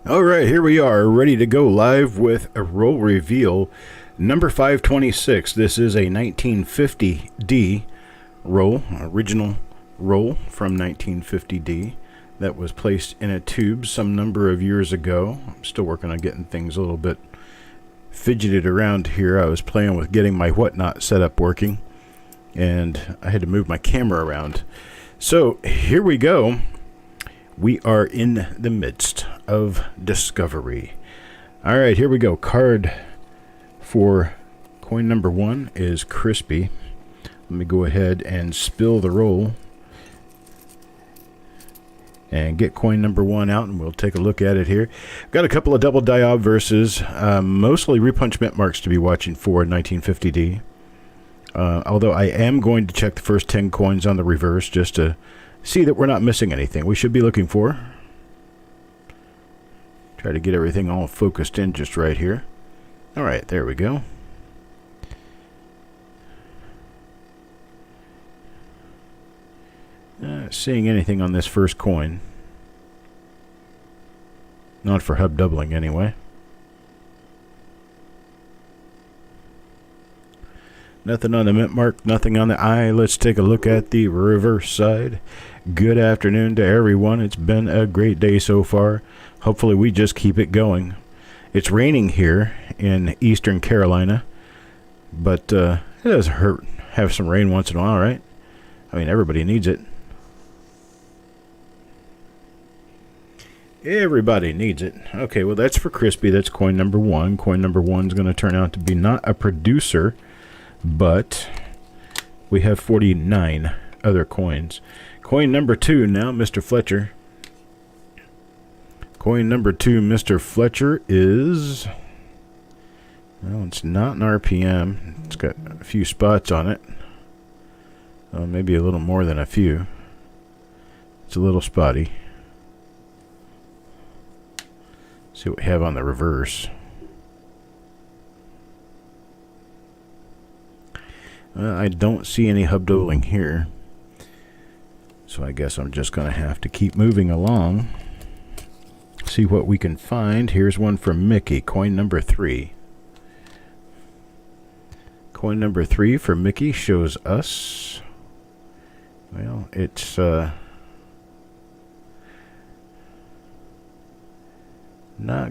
All right, here we are, ready to go live with a roll reveal number 526. This is a 1950D roll, original roll from 1950D that was placed in a tube some number of years ago. I'm still working on getting things a little bit fidgeted around here. I was playing with getting my whatnot setup working, and I had to move my camera around. So here we go. We are in the midst of discovery. All right, here we go. Card for coin number 1 is Crispy. Let me go ahead and spill the roll and get coin number 1 out, and we'll take a look at it here. Got a couple of double die obverses, mostly repunchment marks to be watching for in 1950D. Although I am going to check the first 10 coins on the reverse just to see that we're not missing anything we should be looking for. Try to get everything all focused in just right here. All right, there we go. Not seeing anything on this first coin. Not for hub doubling anyway. Nothing on the mint mark, nothing on the eye. Let's take a look at the reverse side. Good afternoon to everyone. It's been a great day so far. Hopefully we just keep it going. It's raining here in Eastern Carolina, but it doesn't hurt. Have some rain once in a while, right? I mean, everybody needs it. Everybody needs it. Okay, well, that's for Crispy. That's coin number 1. Coin number 1 is going to turn out to be not a producer, but we have 49 other coins. Coin number 2 now, Mr. Fletcher. Coin number 2, Mr. Fletcher, is... well, it's not an RPM. It's got a few spots on it. Maybe a little more than a few. It's a little spotty. See what we have on the reverse. I don't see any hub doubling here, so I guess I'm just going to have to keep moving along. See what we can find. Here's one from Mickey, coin number 3. Coin number 3 for Mickey shows us, well, it's not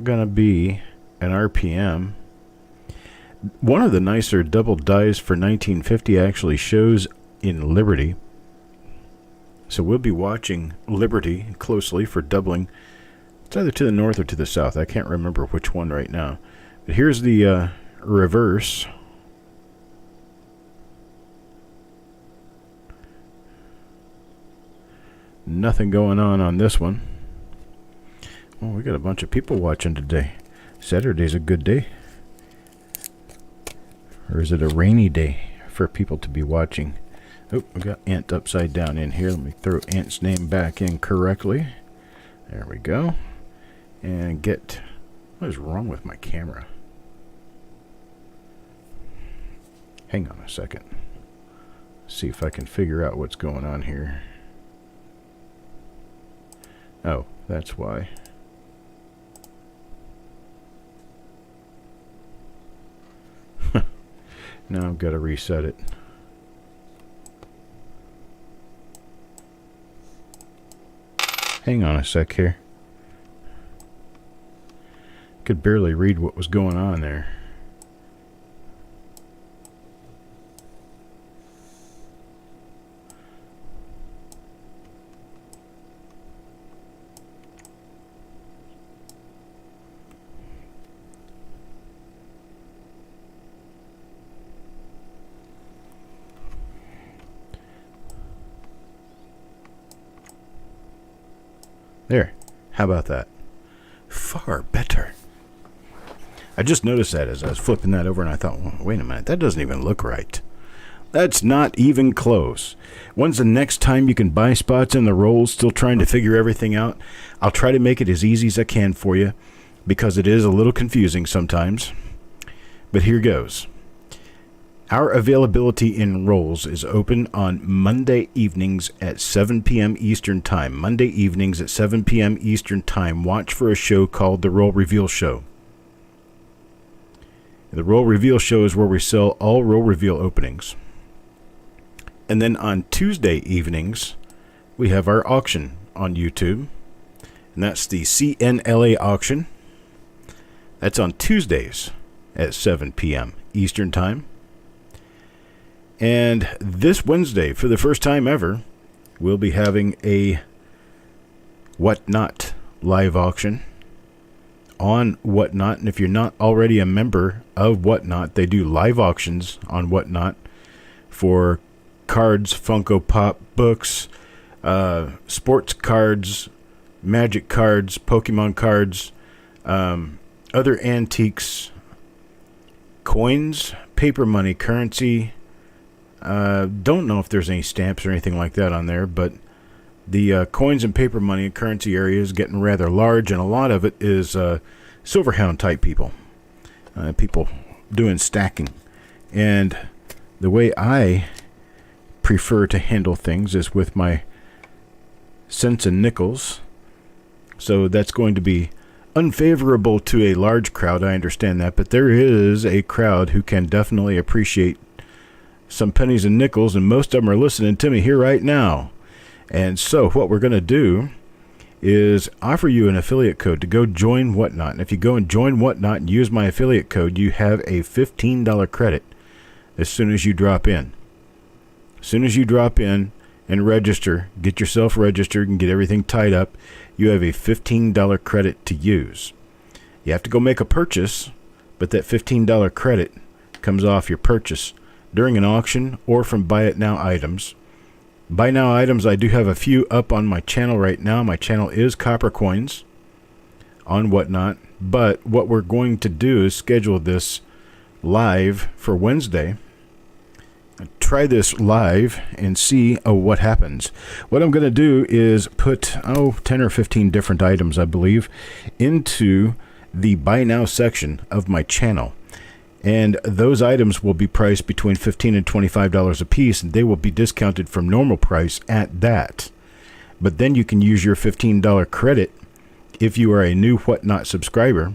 going to be an RPM. One of the nicer double dies for 1950 actually shows in Liberty. So we'll be watching Liberty closely for doubling. It's either to the north or to the south. I can't remember which one right now. But here's the reverse. Nothing going on this one. Well, we got a bunch of people watching today. Saturday's a good day. Or is it a rainy day for people to be watching? Oh, we got Ant upside down in here. Let me throw Ant's name back in correctly. There we go. And get... what is wrong with my camera? Hang on a second. See if I can figure out what's going on here. Oh, that's why. Now I've got to reset it. Hang on a sec here. Could barely read what was going on there. There. How about that? Far better. I just noticed that as I was flipping that over, and I thought, well, wait a minute, that doesn't even look right. That's not even close. When's the next time you can buy spots in the rolls, still trying to figure everything out? I'll try to make it as easy as I can for you, because it is a little confusing sometimes. But here goes. Our availability in rolls is open on Monday evenings at 7 p.m. Eastern Time. Monday evenings at 7 p.m. Eastern Time. Watch for a show called The Roll Reveal Show. The Roll Reveal Show is where we sell all Roll Reveal openings. And then on Tuesday evenings, we have our auction on YouTube. And that's the CNLA auction. That's on Tuesdays at 7 p.m. Eastern Time. And this Wednesday, for the first time ever, we'll be having a Whatnot live auction on Whatnot. And if you're not already a member of Whatnot, they do live auctions on Whatnot for cards, Funko Pop, books, sports cards, Magic cards, Pokemon cards, other antiques, coins, paper money, currency. Don't know if there's any stamps or anything like that on there, but the coins and paper money and currency area is getting rather large, and a lot of it is Silverhound type people, people doing stacking. And the way I prefer to handle things is with my cents and nickels. So that's going to be unfavorable to a large crowd, I understand that, but there is a crowd who can definitely appreciate some pennies and nickels, and most of them are listening to me here right now. And so what we're going to do is offer you an affiliate code to go join Whatnot. And if you go and join Whatnot and use my affiliate code, you have a $15 credit as soon as you drop in. As soon as you drop in and register, get yourself registered and get everything tied up, you have a $15 credit to use. You have to go make a purchase, but that $15 credit comes off your purchase during an auction or from Buy It Now items. Buy Now items, I do have a few up on my channel right now. My channel is Copper Coins on Whatnot, but what we're going to do is schedule this live for Wednesday. Try this live and see what happens. What I'm going to do is put 10 or 15 different items, I believe, into the Buy Now section of my channel. And those items will be priced between $15 and $25 a piece, and they will be discounted from normal price at that. But then you can use your $15 credit if you are a new Whatnot subscriber.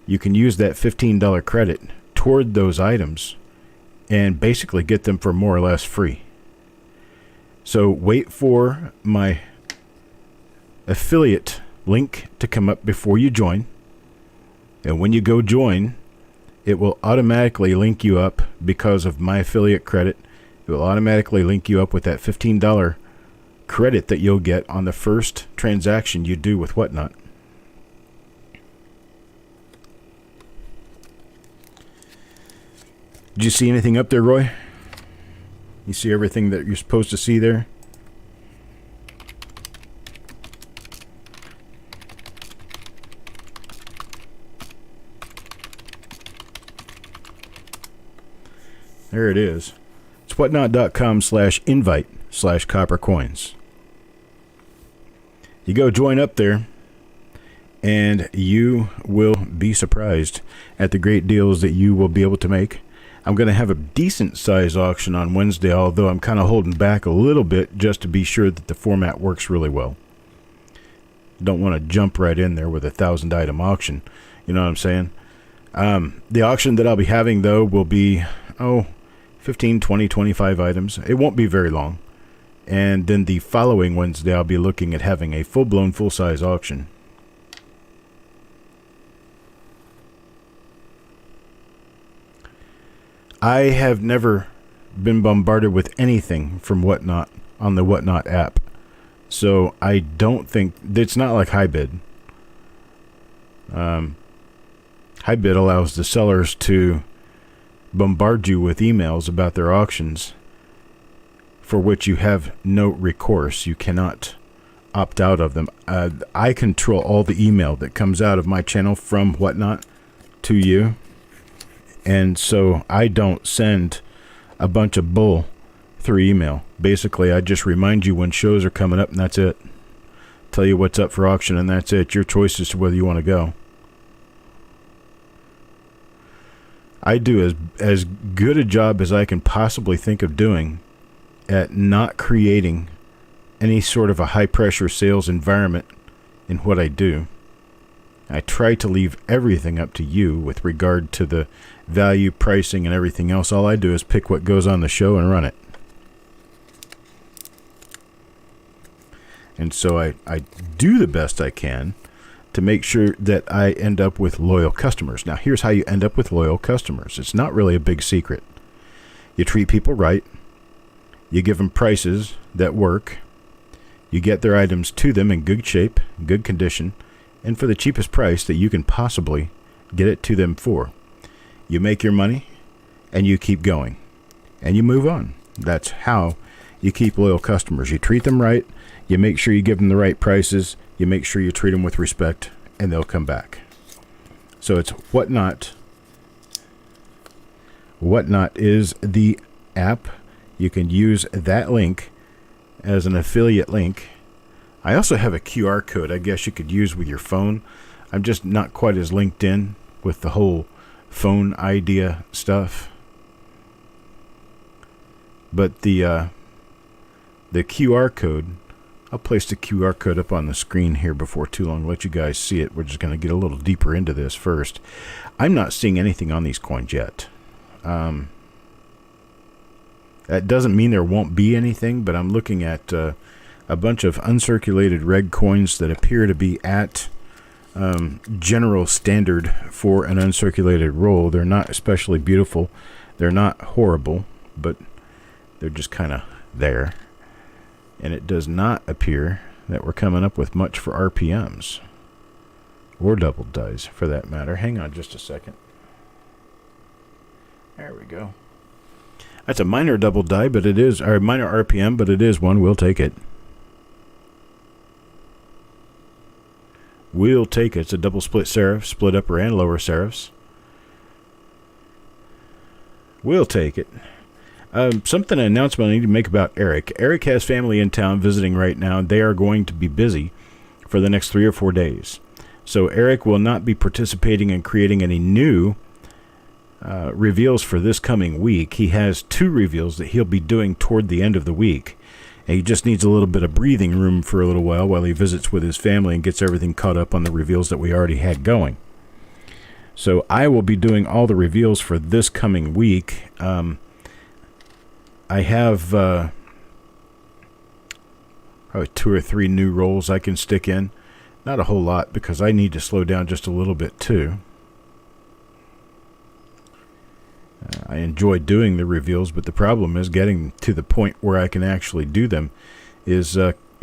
You can use that $15 credit toward those items and basically get them for more or less free. So wait for my affiliate link to come up before you join. And when you go join, it will automatically link you up because of my affiliate credit. It will automatically link you up with that $15 credit that you'll get on the first transaction you do with Whatnot. Did you see anything up there, Roy? You see everything that you're supposed to see there? There it is. It's whatnot.com/invite/coppercoins. You go join up there, and you will be surprised at the great deals that you will be able to make. I'm going to have a decent size auction on Wednesday, although I'm kind of holding back a little bit just to be sure that the format works really well. Don't want to jump right in there with a 1,000 item auction. You know what I'm saying? The auction that I'll be having, though, will be, 15, 20, 25 items. It won't be very long. And then the following Wednesday, I'll be looking at having a full-blown, full-size auction. I have never been bombarded with anything from Whatnot on the Whatnot app. So I don't think, it's not like HighBid. HighBid allows the sellers to bombard you with emails about their auctions for which you have no recourse. You cannot opt out of them. I control all the email that comes out of my channel from Whatnot to you. And so I don't send a bunch of bull through email. Basically, I just remind you when shows are coming up, and that's it. Tell you what's up for auction, and that's it. Your choice as to whether you want to go. I do as good a job as I can possibly think of doing at not creating any sort of a high-pressure sales environment in what I do. I try to leave everything up to you with regard to the value, pricing, and everything else. All I do is pick what goes on the show and run it. And so I do the best I can to make sure that I end up with loyal customers. Now, here's how you end up with loyal customers. It's not really a big secret. You treat people right. You give them prices that work. You get their items to them in good shape, good condition, and for the cheapest price that you can possibly get it to them for. You make your money, and you keep going, and you move on. That's how you keep loyal customers. You treat them right. You make sure you give them the right prices. You make sure you treat them with respect, and they'll come back. So it's Whatnot. Whatnot is the app. You can use that link as an affiliate link. I also have a QR code I guess you could use with your phone. I'm just not quite as linked in with the whole phone idea stuff. But the QR code, I'll place the QR code up on the screen here before too long. Let you guys see it. We're just going to get a little deeper into this first. I'm not seeing anything on these coins yet. That doesn't mean there won't be anything, but I'm looking at a bunch of uncirculated reg coins that appear to be at general standard for an uncirculated roll. They're not especially beautiful. They're not horrible, but they're just kind of there. And it does not appear that we're coming up with much for RPMs. Or double dies, for that matter. Hang on just a second. There we go. That's a minor double die, but it is, or minor RPM, but it is one. We'll take it. We'll take it. It's a double split serif, split upper and lower serifs. We'll take it. Something, an announcement I need to make about Eric. Eric has family in town visiting right now, and they are going to be busy for the next 3 or 4 days. So Eric will not be participating in creating any new reveals for this coming week. He has 2 reveals that he'll be doing toward the end of the week. And he just needs a little bit of breathing room for a little while he visits with his family and gets everything caught up on the reveals that we already had going. So I will be doing all the reveals for this coming week. I have probably 2 or 3 new rolls I can stick in. Not a whole lot because I need to slow down just a little bit too. I enjoy doing the reveals, but the problem is getting to the point where I can actually do them is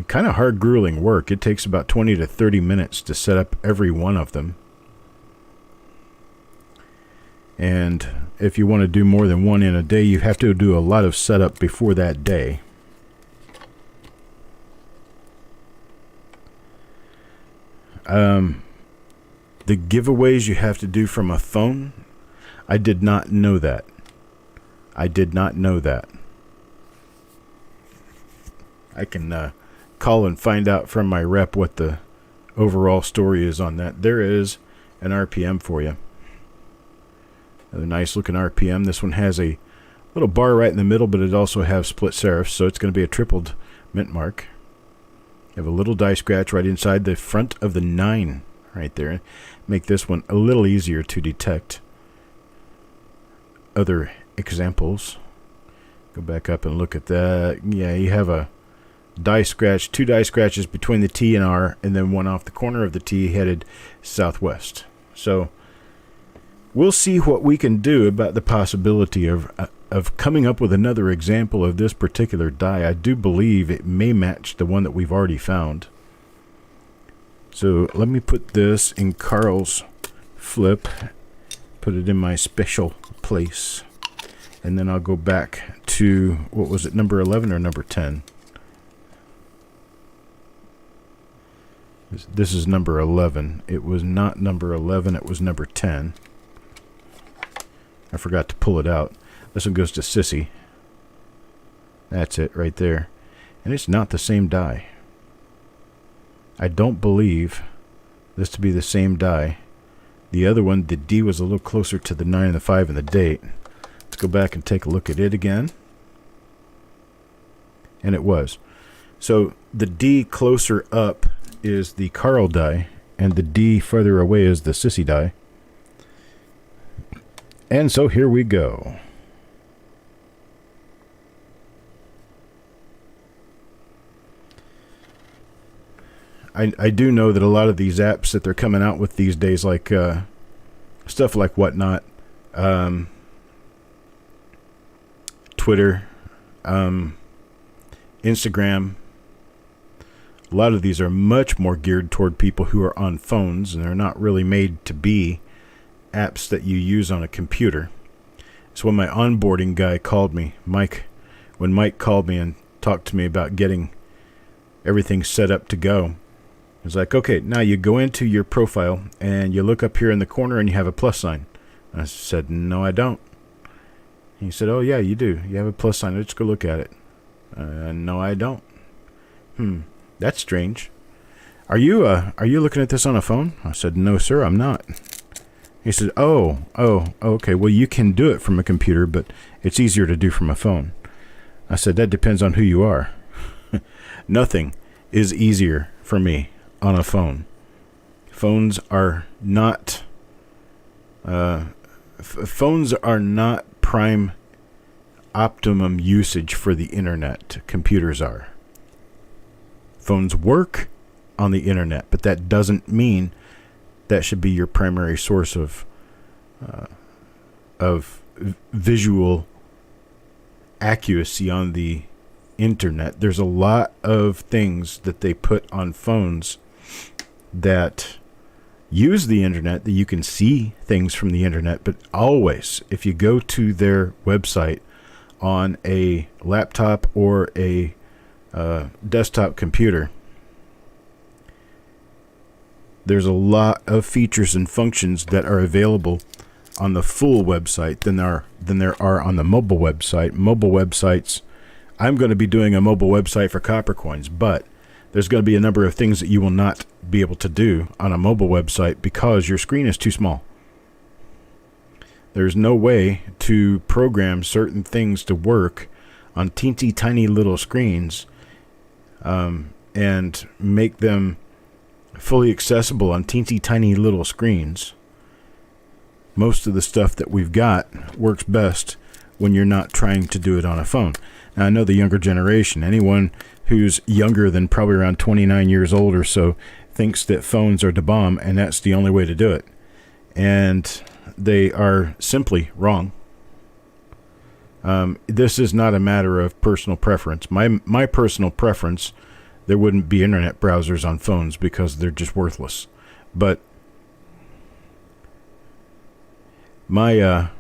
kind of hard, grueling work. It takes about 20 to 30 minutes to set up every one of them. And if you want to do more than one in a day, you have to do a lot of setup before that day. The giveaways you have to do from a phone, I did not know that. I did not know that. I can call and find out from my rep what the overall story is on that. There is an RPM for you. A nice looking RPM. This one has a little bar right in the middle, but it also has split serifs, so it's going to be a tripled mint mark. You have a little die scratch right inside the front of the 9 right there. Make this one a little easier to detect. Other examples. Go back up and look at that. Yeah, you have a die scratch, 2 die scratches between the T and R, and then one off the corner of the T headed southwest. So we'll see what we can do about the possibility of coming up with another example of this particular die. I do believe it may match the one that we've already found. So let me put this in Carl's flip, put it in my special place, and then I'll go back to, what was it, number 11 or number 10? This is number 11. It was not number 11, it was number 10. I forgot to pull it out. This one goes to Sissy. That's it right there. And it's not the same die. I don't believe this to be the same die The other one, the D was a little closer to the 9 and the 5 and the date. Let's go back and take a look at it again. And it was. So the D closer up is the Carl die, and the D further away is the Sissy die. And so here we go. I do know that a lot of these apps that they're coming out with these days, like stuff like Whatnot, Twitter, Instagram, a lot of these are much more geared toward people who are on phones, and they're not really made to be apps that you use on a computer. So when my onboarding guy called me, when Mike called me and talked to me about getting everything set up to go, I was like, okay, now you go into your profile and you look up here in the corner and you have a plus sign. I said, no, I don't. He said, oh, yeah, you do. You have a plus sign. Let's go look at it. No, I don't. That's strange. Are you looking at this on a phone? I said, no, sir, I'm not. He said, oh, okay. Well, you can do it from a computer, but it's easier to do from a phone. I said, that depends on who you are. Nothing is easier for me on a phone. Phones are not prime optimum usage for the internet. Computers are. Phones work on the internet, but that doesn't mean that should be your primary source of visual accuracy on the internet. There's a lot of things that they put on phones that use the internet, that you can see things from the internet, but always, if you go to their website on a laptop or a desktop computer, there's a lot of features and functions that are available on the full website than there are on the mobile website. Mobile websites, I'm going to be doing a mobile website for Copper Coins, but there's going to be a number of things that you will not be able to do on a mobile website because your screen is too small. There's no way to program certain things to work on teensy tiny little screens and make them fully accessible on teensy tiny little screens. Most of the stuff that we've got works best when you're not trying to do it on a phone. Now, I know the younger generation, anyone who's younger than probably around 29 years old or so, thinks that phones are the bomb and that's the only way to do it. And they are simply wrong. This is not a matter of personal preference. My personal preference, there wouldn't be internet browsers on phones because they're just worthless. But my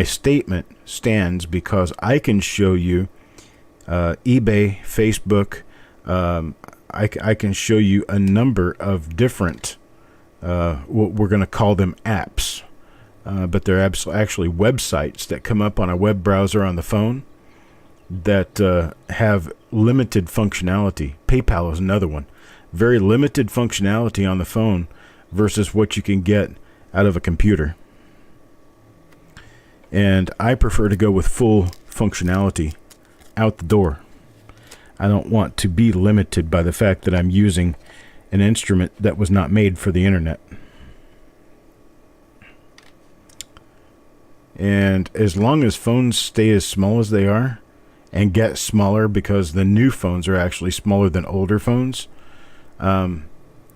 statement stands because I can show you eBay, Facebook. I can show you a number of different, what we're going to call them apps, but they're actually websites that come up on a web browser on the phone that have limited functionality. PayPal is another one. Very limited functionality on the phone versus what you can get out of a computer. And I prefer to go with full functionality out the door. I don't want to be limited by the fact that I'm using an instrument that was not made for the internet. And as long as phones stay as small as they are and get smaller, because the new phones are actually smaller than older phones,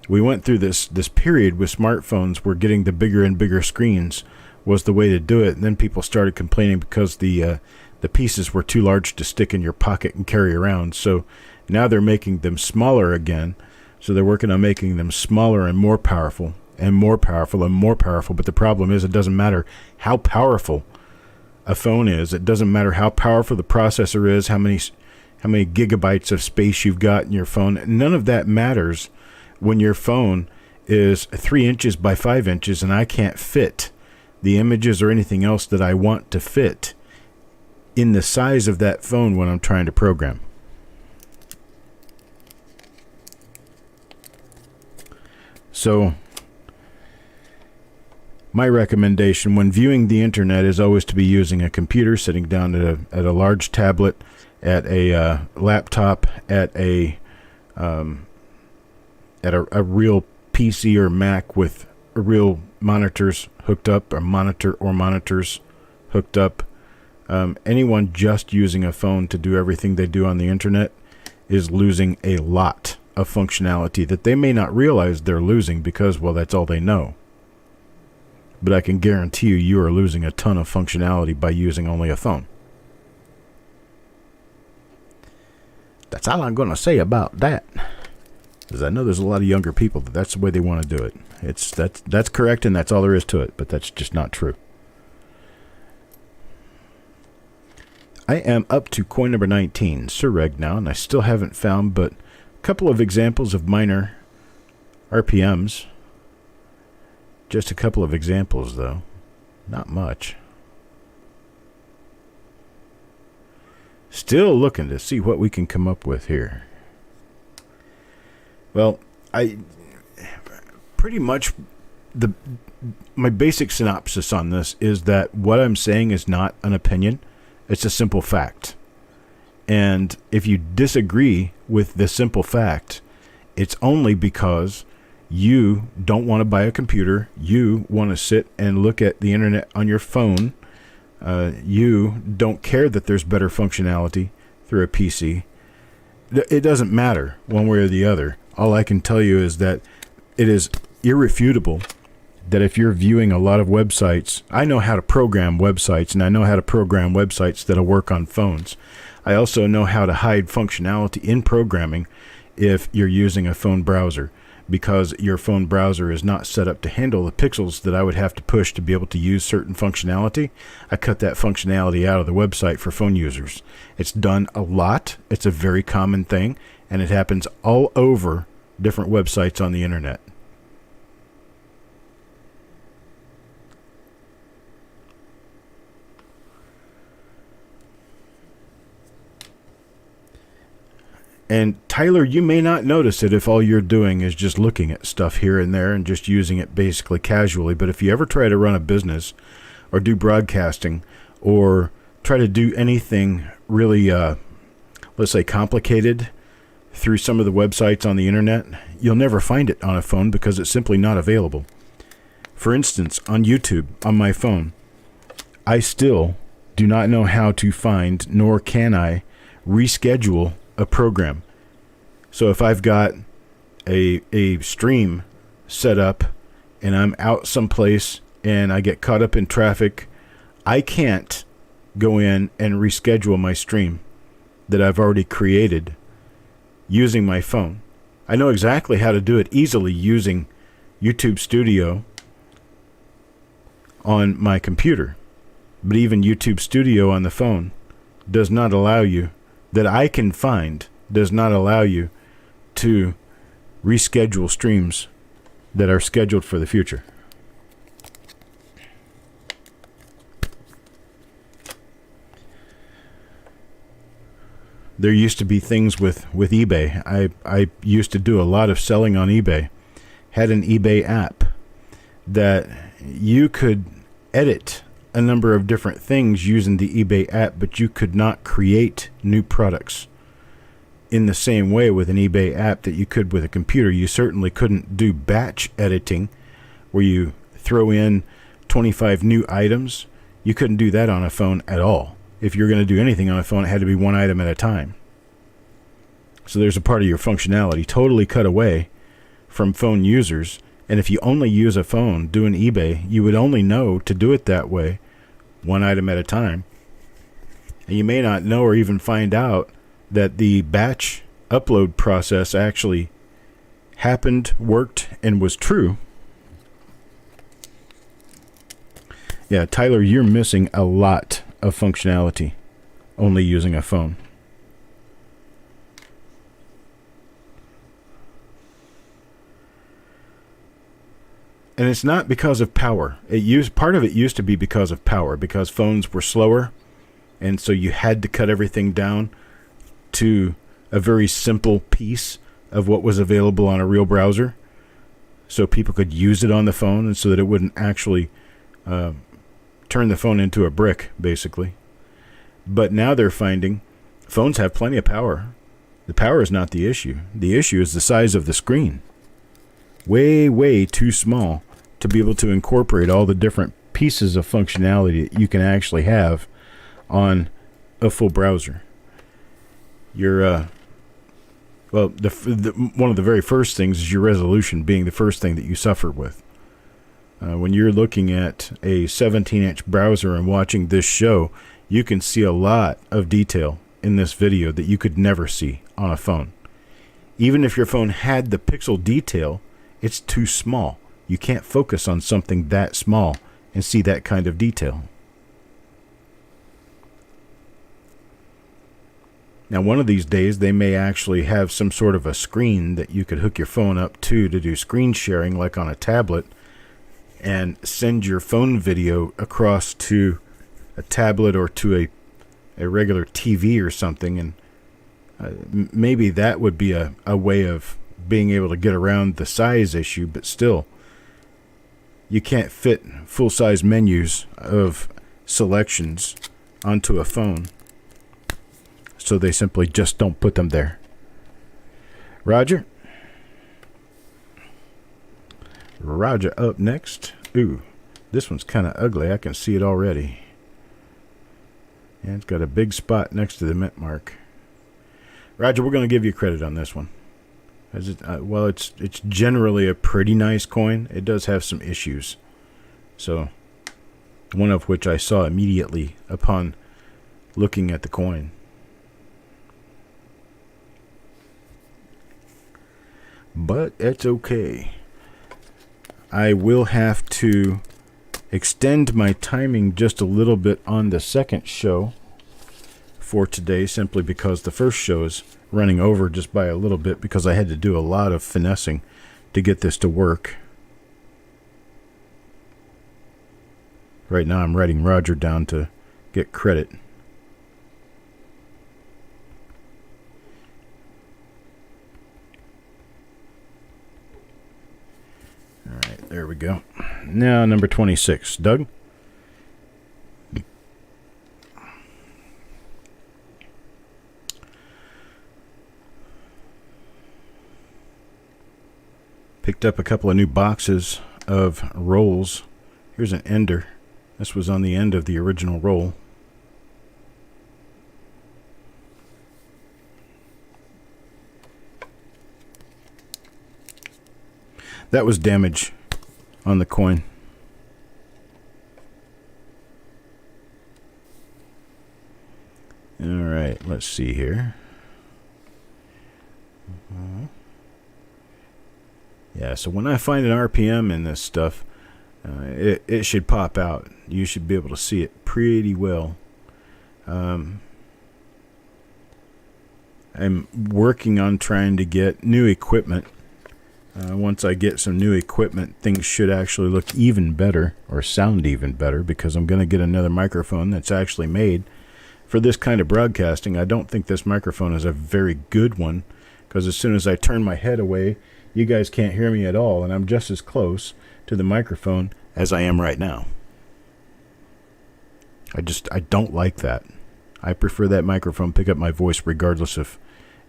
we went through this period with smartphones where getting the bigger and bigger screens was the way to do it. And then people started complaining because the pieces were too large to stick in your pocket and carry around. So now they're making them smaller again. So they're working on making them smaller and more powerful and more powerful and more powerful. But the problem is, it doesn't matter how powerful a phone is. It doesn't matter how powerful the processor is, how many gigabytes of space you've got in your phone. None of that matters when your phone is 3 inches by 5 inches and I can't fit the images or anything else that I want to fit in the size of that phone when I'm trying to program. So My recommendation when viewing the internet is always to be using a computer, sitting down at a large tablet, at a laptop, at a real PC or Mac with real monitors hooked up, or monitors hooked up. Anyone just using a phone to do everything they do on the internet is losing a lot of functionality that they may not realize they're losing because, well, that's all they know. But I can guarantee you are losing a ton of functionality by using only a phone. That's all I'm going to say about that. Because I know there's a lot of younger people that's the way they want to do it. That's correct, and that's all there is to it, but that's just not true. I am up to coin number 19, Surreg now, and I still haven't found but a couple of examples of minor RPMs. Just a couple of examples, though. Not much. Still looking to see what we can come up with here. Well, I pretty much my basic synopsis on this is that what I'm saying is not an opinion. It's a simple fact. And if you disagree with the simple fact, it's only because you don't want to buy a computer. You want to sit and look at the internet on your phone. You don't care that there's better functionality through a PC. It doesn't matter one way or the other. All I can tell you is that it is irrefutable that if you're viewing a lot of websites, I know how to program websites, and I know how to program websites that'll work on phones. I also know how to hide functionality in programming if you're using a phone browser, because your phone browser is not set up to handle the pixels that I would have to push to be able to use certain functionality. I cut that functionality out of the website for phone users. It's done a lot. It's a very common thing, and it happens all over different websites on the internet. And Tyler, you may not notice it if all you're doing is just looking at stuff here and there and just using it basically casually. But if you ever try to run a business or do broadcasting or try to do anything really, let's say, complicated through some of the websites on the internet, you'll never find it on a phone because it's simply not available. For instance, on YouTube, on my phone, I still do not know how to find, nor can I, reschedule a program. So if I've got a stream set up and I'm out someplace and I get caught up in traffic, I can't go in and reschedule my stream that I've already created using my phone. I know exactly how to do it easily using YouTube Studio on my computer, but even YouTube Studio on the phone does not allow you, that I can find, does not allow you to reschedule streams that are scheduled for the future. There used to be things with eBay. I used to do a lot of selling on eBay. Had an eBay app that you could edit a number of different things using the eBay app, but you could not create new products in the same way with an eBay app that you could with a computer. You certainly couldn't do batch editing where you throw in 25 new items. You couldn't do that on a phone at all. If you're going to do anything on a phone, it had to be one item at a time. So there's a part of your functionality totally cut away from phone users. And if you only use a phone doing eBay, you would only know to do it that way, one item at a time. And you may not know or even find out that the batch upload process actually happened, worked, and was true. Yeah, Tyler, you're missing a lot of functionality only using a phone. And it's not because of power. Part of it used to be because of power, because phones were slower, and so you had to cut everything down to a very simple piece of what was available on a real browser, so people could use it on the phone, and so that it wouldn't actually turn the phone into a brick, basically. But now they're finding phones have plenty of power. The power is not the issue. The issue is the size of the screen. Way, way too small to be able to incorporate all the different pieces of functionality that you can actually have on a full browser. One of the very first things is your resolution being the first thing that you suffer with. When you're looking at a 17-inch browser and watching this show, you can see a lot of detail in this video that you could never see on a phone. Even if your phone had the pixel detail, it's too small. You can't focus on something that small and see that kind of detail. Now, one of these days, they may actually have some sort of a screen that you could hook your phone up to do screen sharing, like on a tablet, and send your phone video across to a tablet or to a regular TV or something. And maybe that would be a way of being able to get around the size issue, but still, you can't fit full-size menus of selections onto a phone. So they simply just don't put them there. Roger up next. Ooh, this one's kind of ugly. I can see it already. Yeah, it's got a big spot next to the mint mark. Roger, we're going to give you credit on this one. As it's generally a pretty nice coin. It does have some issues. So, one of which I saw immediately upon looking at the coin. But it's okay. I will have to extend my timing just a little bit on the second show for today, simply because the first show is running over just by a little bit because I had to do a lot of finessing to get this to work. Right now I'm writing Roger down to get credit. Alright, there we go. Now number 26. Doug? Picked up a couple of new boxes of rolls. Here's an ender. This was on the end of the original roll. That was damage on the coin. All right, let's see here. Yeah, so when I find an RPM in this stuff, it should pop out. You should be able to see it pretty well. I'm working on trying to get new equipment. Once I get some new equipment, things should actually look even better, or sound even better, because I'm going to get another microphone that's actually made for this kind of broadcasting. I don't think this microphone is a very good one, because as soon as I turn my head away, you guys can't hear me at all, and I'm just as close to the microphone as I am right now. I don't like that. I prefer that microphone pick up my voice regardless of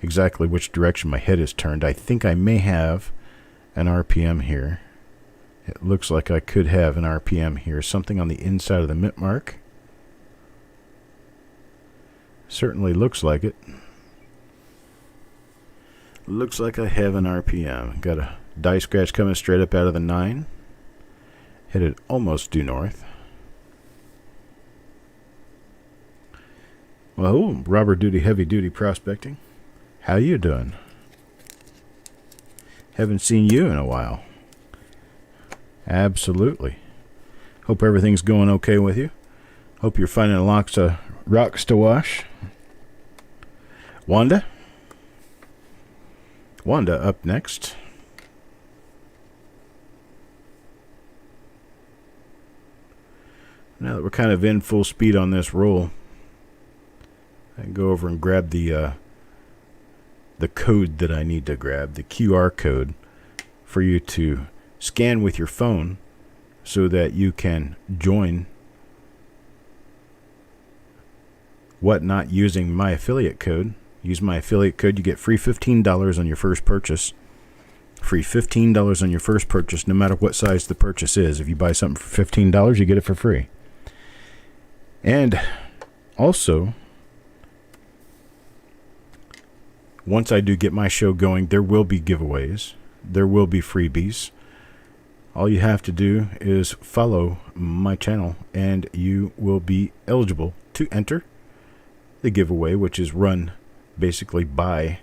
exactly which direction my head is turned. I think I may have an RPM here. It looks like I could have an RPM here. Something on the inside of the mint mark. Certainly looks like it. Looks like I have an RPM. Got a die scratch coming straight up out of the 9. Headed almost due north. Well, Robert Duty Heavy Duty Prospecting. How you doing? Haven't seen you in a while. Absolutely. Hope everything's going okay with you. Hope you're finding lots of rocks to wash. Wanda? Wanda up next. Now that we're kind of in full speed on this roll, I can go over and grab the code that I need to grab, the QR code, for you to scan with your phone so that you can join Whatnot using my affiliate code. Use my affiliate code, you get free $15 on your first purchase. Free $15 on your first purchase, no matter what size the purchase is. If you buy something for $15, you get it for free. And also, once I do get my show going, there will be giveaways. There will be freebies. All you have to do is follow my channel, and you will be eligible to enter the giveaway, which is run basically by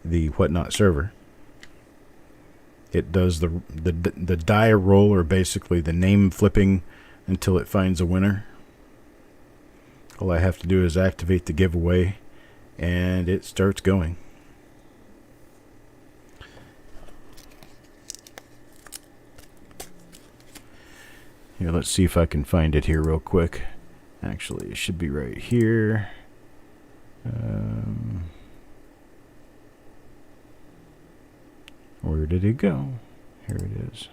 the Whatnot server. It does the die roll, or basically the name flipping, until it finds a winner. All I have to do is activate the giveaway, and it starts going. Here, let's see if I can find it here real quick. Actually, it should be right here. Where did it go? Here it is.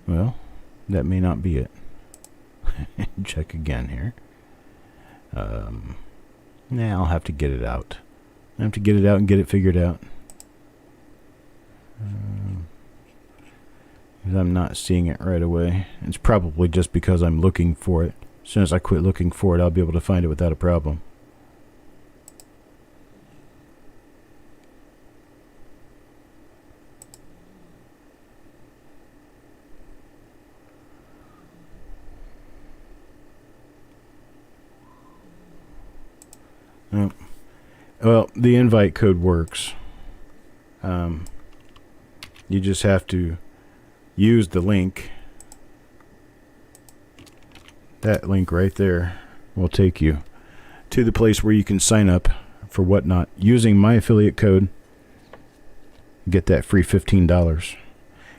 Well, that may not be it. Check again here. Nah, I'll have to get it out. I have to get it out and get it figured out. I'm not seeing it right away. It's probably just because I'm looking for it. As soon as I quit looking for it, I'll be able to find it without a problem. Oh. Well, the invite code works. You just have to use the link. That link right there will take you to the place where you can sign up for Whatnot using my affiliate code. Get that free $15.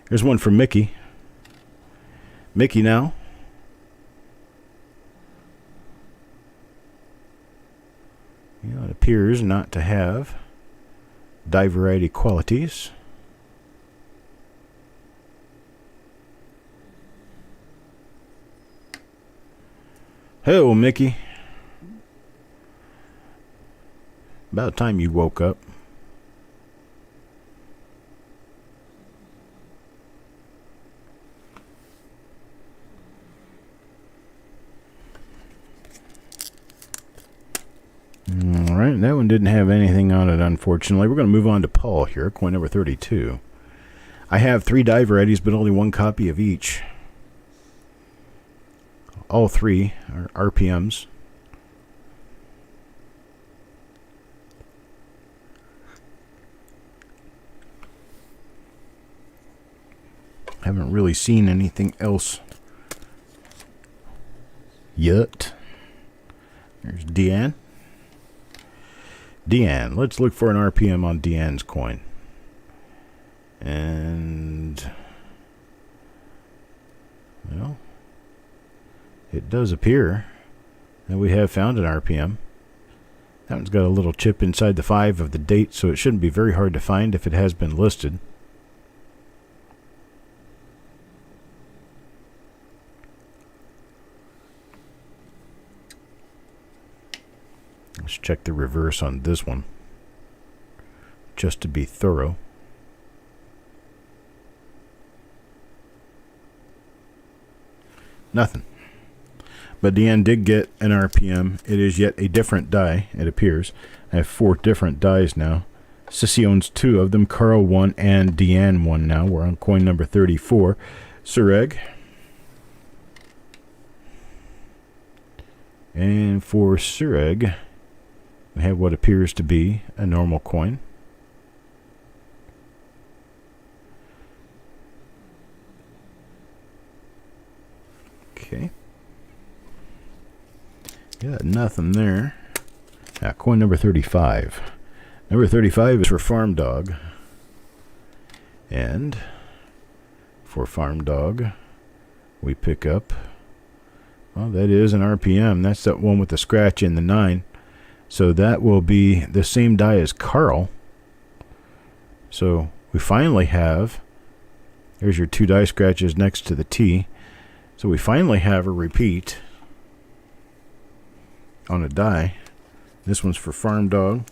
Here's one from Mickey. Mickey now. You know, it appears not to have die variety qualities. Hello, Mickey. About time you woke up. Alright, that one didn't have anything on it, unfortunately. We're going to move on to Paul here, coin number 32. I have 3 die varieties, but only 1 copy of each. All 3 are RPMs. Haven't really seen anything else yet. There's Deanne. Deanne. Let's look for an RPM on Deanne's coin. And, well, it does appear that we have found an RPM. That one's got a little chip inside the 5 of the date, so it shouldn't be very hard to find if it has been listed. Let's check the reverse on this one, just to be thorough. Nothing. But Deanne did get an RPM. It is yet a different die, it appears. I have 4 different dies now. Sissy owns 2 of them. Carl 1 and Deanne 1 now. We're on coin number 34. Sureg. And for Sureg, we have what appears to be a normal coin. Okay. Got nothing there. Now, coin number 35. Number 35 is for Farm Dog. And for Farm Dog, we pick up Well, that is an RPM. That's that one with the scratch in the 9. So that will be the same die as Carl. So we finally have, there's your 2 die scratches next to the T. So we finally have a repeat on a die. This one's for Farm Dog.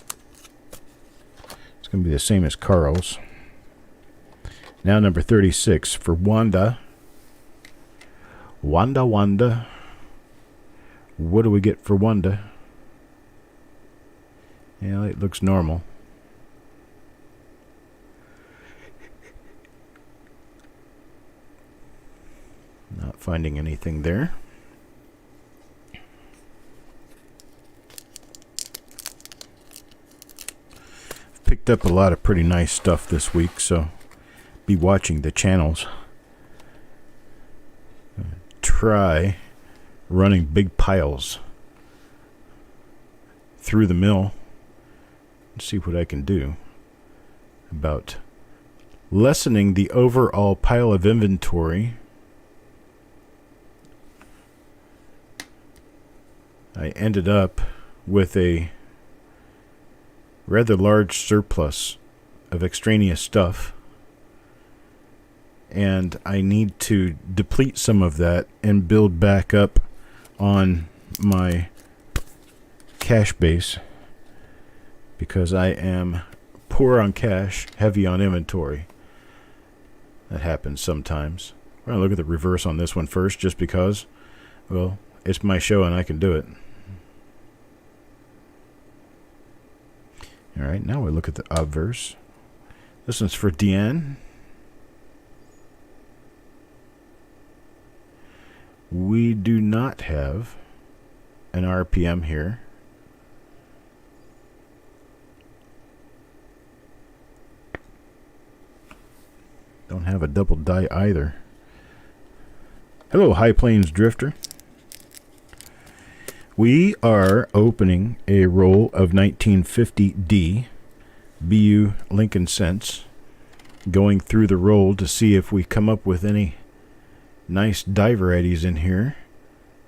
It's going to be the same as Carl's. Now number 36 for Wanda. Wanda. What do we get for Wanda? Yeah, it looks normal. Not finding anything there. Picked up a lot of pretty nice stuff this week, so be watching the channels. Try running big piles through the mill and see what I can do about lessening the overall pile of inventory. I ended up with a rather large surplus of extraneous stuff, and I need to deplete some of that and build back up on my cash base, because I am poor on cash, heavy on inventory. That happens sometimes. We're going to look at the reverse on this one first, just because, well, it's my show and I can do it. Alright, now we look at the obverse. This one's for Deanne. We do not have an RPM here. Don't have a double die either. Hello, High Plains Drifter. We are opening a roll of 1950D BU Lincoln Cents, going through the roll to see if we come up with any nice die varieties in here.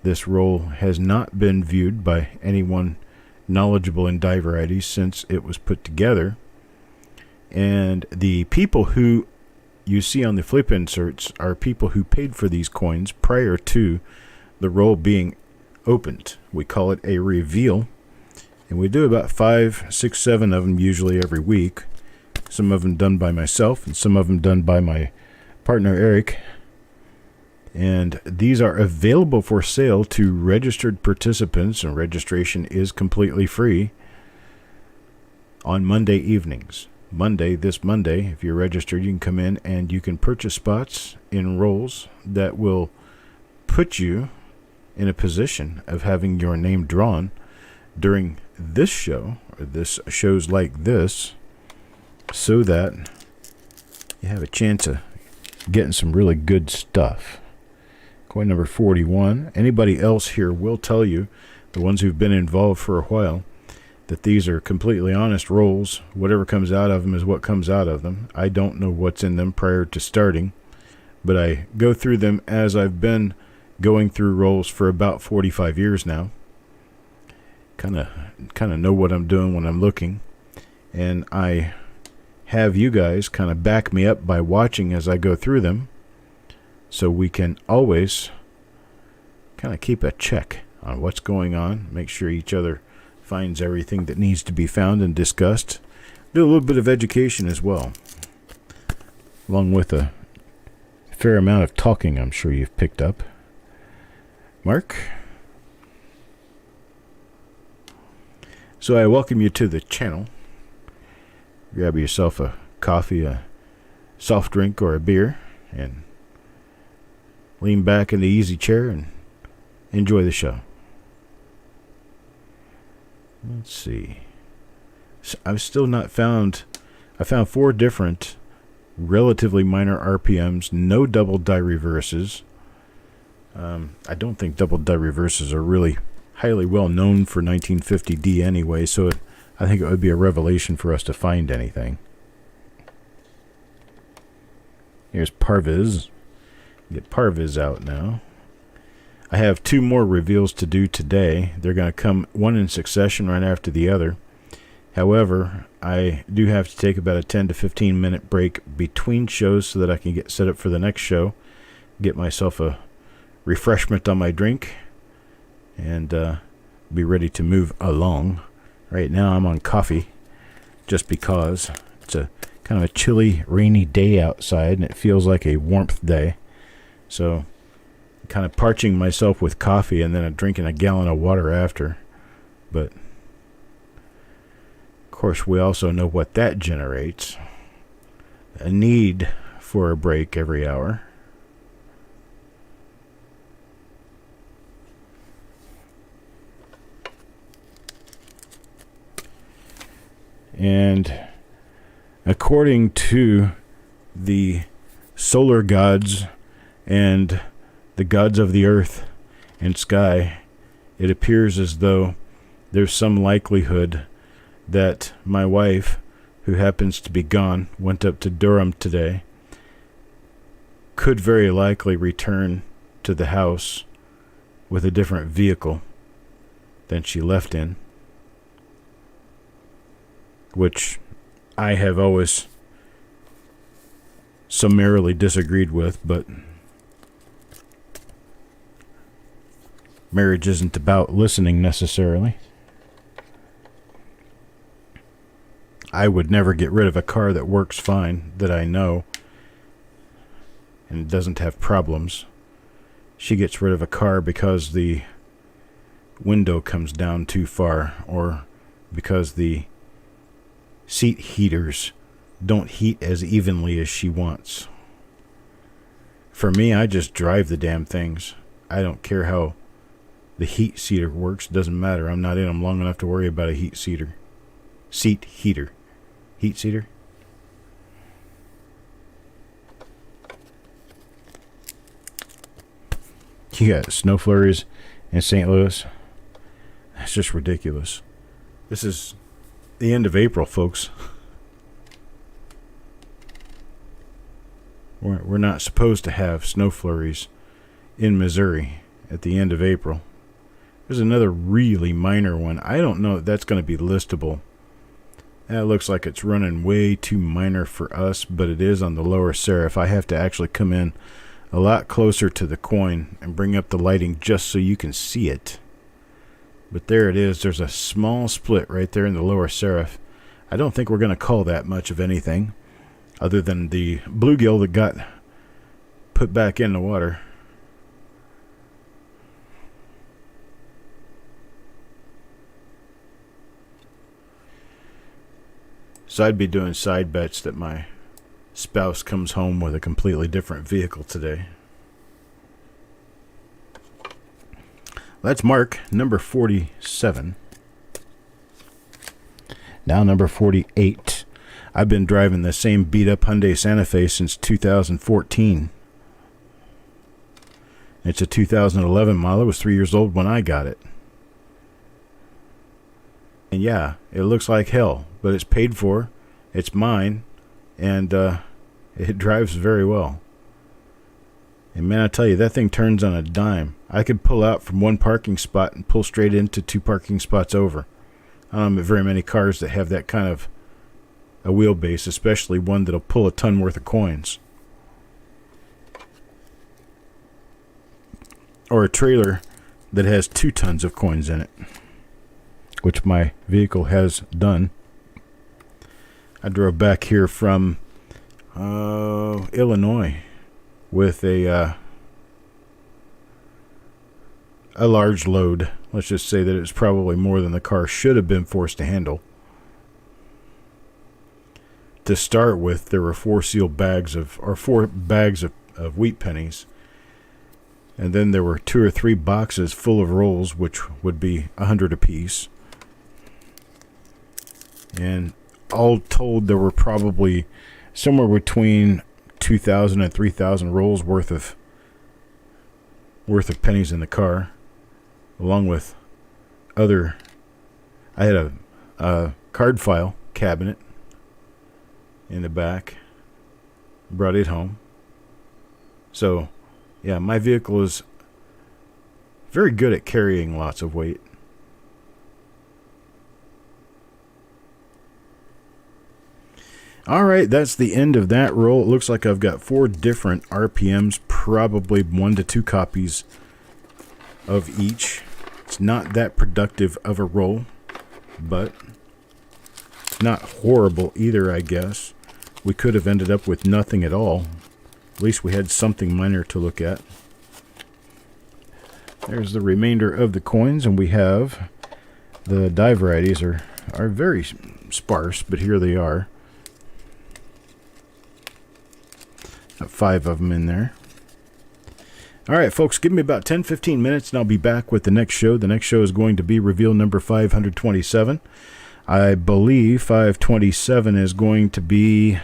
This roll has not been viewed by anyone knowledgeable in die varieties since it was put together, and the people who you see on the flip inserts are people who paid for these coins prior to the roll being opened. We call it a reveal, and we do about 5, 6, 7 of them usually every week. Some of them done by myself and some of them done by my partner Eric, and these are available for sale to registered participants, and registration is completely free on Monday evenings. This Monday, if you're registered, you can come in and you can purchase spots in rolls that will put you in a position of having your name drawn during this show, or this shows like this, so that you have a chance of getting some really good stuff. Coin number 41. Anybody else here will tell you, the ones who've been involved for a while, that these are completely honest rolls. Whatever comes out of them is what comes out of them. I don't know what's in them prior to starting, but I go through them as I've been going through rolls for about 45 years now. Kind of know what I'm doing when I'm looking, and I have you guys kind of back me up by watching as I go through them, so we can always kind of keep a check on what's going on, make sure each other finds everything that needs to be found and discussed. Do a little bit of education as well, along with a fair amount of talking I'm sure you've picked up. Mark? So I welcome you to the channel. Grab yourself a coffee, a soft drink, or a beer, and lean back in the easy chair and enjoy the show. Let's see. I've still not found... I found 4 different relatively minor RPMs, no double die reverses. I don't think double die reverses are really highly well known for 1950D anyway, so I think it would be a revelation for us to find anything. Here's Parviz. Get Parviz out now. I have two more reveals to do today. They're going to come one in succession right after the other. However, I do have to take about a 10 to 15 minute break between shows so that I can get set up for the next show, get myself a refreshment on my drink, and be ready to move along. Right now I'm on coffee just because it's a kind of a chilly, rainy day outside, and it feels like a warmth day. So kind of parching myself with coffee and then drinking a gallon of water after. But of course, we also know what that generates. A need for a break every hour. And according to the solar gods and the gods of the earth and sky, it appears as though there's some likelihood that my wife, who happens to be gone, went up to Durham today, could very likely return to the house with a different vehicle than she left in, which I have always summarily disagreed with, but marriage isn't about listening necessarily. I would never get rid of a car that works fine, that I know, and doesn't have problems. She gets rid of a car because the window comes down too far, or because the seat heaters don't heat as evenly as she wants. For me, I just drive the damn things. I don't care how the heat seater works. Doesn't matter. I'm not in them long enough to worry about a heat seater. Seat heater. Heat seater? You got snow flurries in St. Louis. That's just ridiculous. This is the end of April, folks. We're not supposed to have snow flurries in Missouri at the end of April. There's another really minor one. I don't know if that's going to be listable. That looks like it's running way too minor for us, but it is on the lower serif. I have to actually come in a lot closer to the coin and bring up the lighting just so you can see it. But there it is. There's a small split right there in the lower serif. I don't think we're going to call that much of anything other than the bluegill that got put back in the water. So I'd be doing side bets that my spouse comes home with a completely different vehicle today. That's Mark, number 47. Now number 48. I've been driving the same beat-up Hyundai Santa Fe since 2014. It's a 2011 model. It was 3 years old when I got it. And yeah, it looks like hell, but it's paid for. It's mine, and it drives very well. And man, I tell you, that thing turns on a dime. I could pull out from one parking spot and pull straight into two parking spots over. I don't know very many cars that have that kind of a wheelbase, especially one that'll pull a ton worth of coins. Or a trailer that has 2 tons of coins in it, which my vehicle has done. I drove back here from Illinois with a large load. Let's just say that it was probably more than the car should have been forced to handle. To start with, there were 4 bags of wheat pennies. And then there were 2 or 3 boxes full of rolls, which would be 100 apiece. And all told, there were probably somewhere between 2,000 and 3,000 rolls worth of pennies in the car, along with other. I had a card file cabinet in the back. Brought it home. So, yeah, my vehicle is Very good at carrying lots of weight. Alright, that's the end of that roll. It looks like I've got 4 different RPMs, probably 1 to 2 copies of each. It's not that productive of a roll, but not horrible either, I guess. We could have ended up with nothing at all. At least we had something minor to look at. There's the remainder of the coins, and we have the die varieties are very sparse, but here they are. Got 5 of them in there. Alright, folks, give me about 10-15 minutes, and I'll be back with the next show. The next show is going to be reveal number 527. I believe 527 is going to be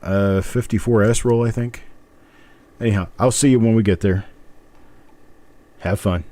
a 54S roll, I think. Anyhow, I'll see you when we get there. Have fun.